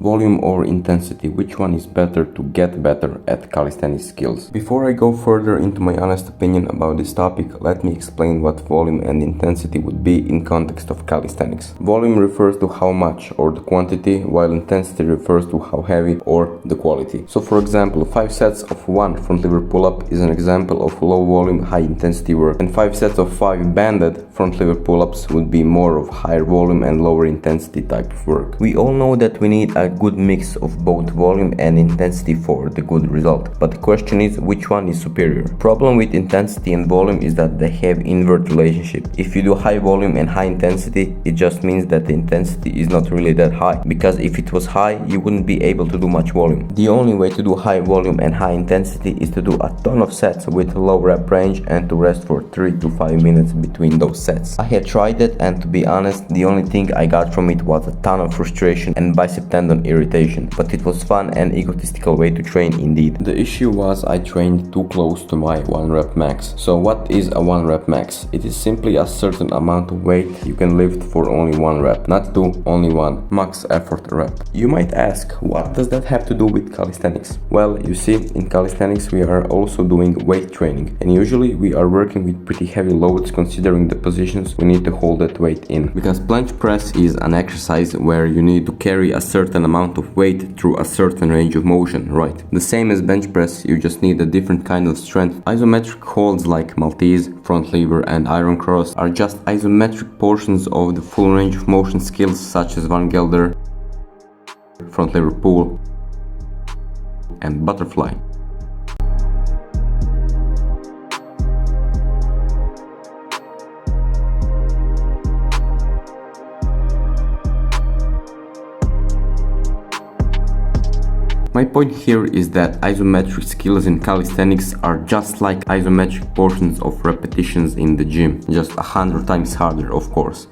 Volume or intensity, which one is better to get better at calisthenics skills? Before I go further into my honest opinion about this topic, let me explain what volume and intensity would be in context of calisthenics. Volume refers to how much or the quantity, while intensity refers to how heavy or the quality. So for example, 5 sets of 1 front lever pull-up is an example of low volume, high intensity work, and 5 sets of 5 banded front lever pull-ups would be more of higher volume and lower intensity type of work. We all know that we need a good mix of both volume and intensity for the good result, but the question is which one is superior. Problem with intensity and volume is that they have invert relationship. If you do high volume and high intensity, it just means that the intensity is not really that high, because if it was high, you wouldn't be able to do much volume. The only way to do high volume and high intensity is to do a ton of sets with low rep range and to rest for 3 to 5 minutes between those sets. I had tried it, and to be honest, the only thing I got from it was a ton of frustration and bicep tendon irritation, but it was fun and egotistical way to train indeed. The issue was I trained too close to my 1 rep max. So what is a 1 rep max? It is simply a certain amount of weight you can lift for only 1 rep, not 2, only 1, max effort rep. You might ask, what does that have to do with calisthenics? Well, you see, in calisthenics we are also doing weight training, and usually we are working with pretty heavy loads considering the positions we need to hold that weight in. Because bench press is an exercise where you need to carry a certain amount of weight through a certain range of motion, right? The same as bench press, you just need a different kind of strength. Isometric holds like Maltese, front lever and iron cross are just isometric portions of the full range of motion skills such as Van Gelder, front lever pull and butterfly. My point here is that isometric skills in calisthenics are just like isometric portions of repetitions in the gym, just 100 times harder, of course.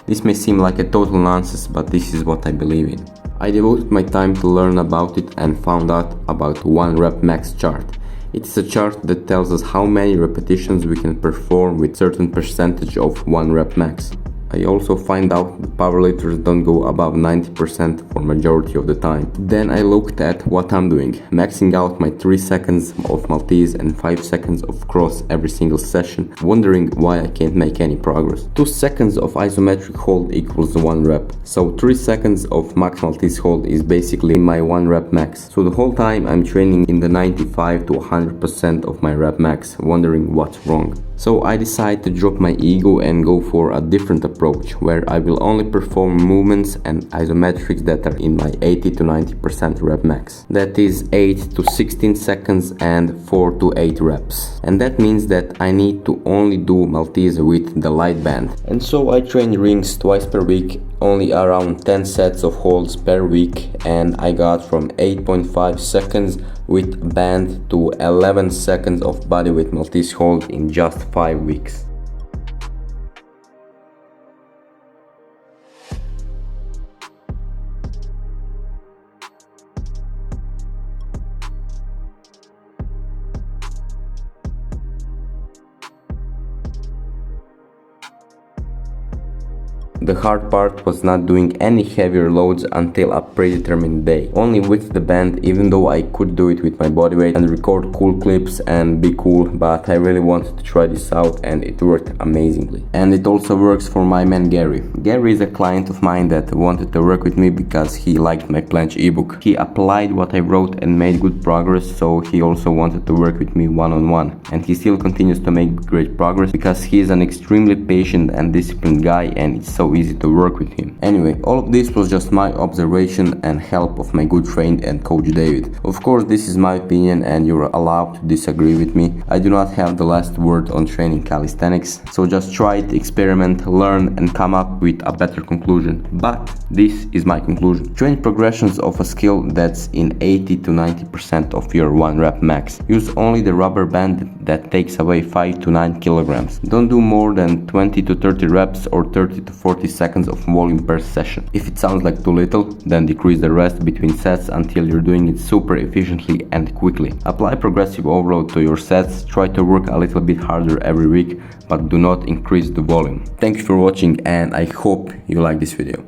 This may seem like a total nonsense, but this is what I believe in. I devoted my time to learn about it and found out about 1 rep max chart. It's a chart that tells us how many repetitions we can perform with certain percentage of 1 rep max. I also find out that powerlifters don't go above 90% for majority of the time. Then I looked at what I'm doing, maxing out my 3 seconds of Maltese and 5 seconds of cross every single session, wondering why I can't make any progress. 2 seconds of isometric hold equals 1 rep, so 3 seconds of max Maltese hold is basically my 1 rep max. So the whole time I'm training in the 95 to 100% of my rep max, wondering what's wrong. So I decided to drop my ego and go for a different approach, where I will only perform movements and isometrics that are in my 80 to 90% rep max. That is 8 to 16 seconds and 4 to 8 reps. And that means that I need to only do Maltese with the light band. And so I train rings twice per week, only around 10 sets of holds per week, and I got from 8.5 seconds with band to 11 seconds of bodyweight Maltese hold in just 5 weeks. The hard part was not doing any heavier loads until a predetermined day, only with the band, even though I could do it with my bodyweight and record cool clips and be cool, but I really wanted to try this out and it worked amazingly. And it also works for my man Gary. Gary is a client of mine that wanted to work with me because he liked my planche ebook. He applied what I wrote and made good progress, so he also wanted to work with me one-on-one. And he still continues to make great progress because he is an extremely patient and disciplined guy, and it's so easy to work with him. Anyway, all of this was just my observation and help of my good friend and coach David. Of course, this is my opinion and you're allowed to disagree with me. I do not have the last word on training calisthenics, so just try it, experiment, learn and come up with a better conclusion. But this is my conclusion. Train progressions of a skill that's in 80 to 90% of your 1 rep max. Use only the rubber band that takes away 5 to 9 kilograms. Don't do more than 20 to 30 reps or 30 to 40 seconds of volume per session. If it sounds like too little, then decrease the rest between sets until you're doing it super efficiently and quickly. Apply progressive overload to your sets, try to work a little bit harder every week, but do not increase the volume. Thank you for watching and I hope you like this video.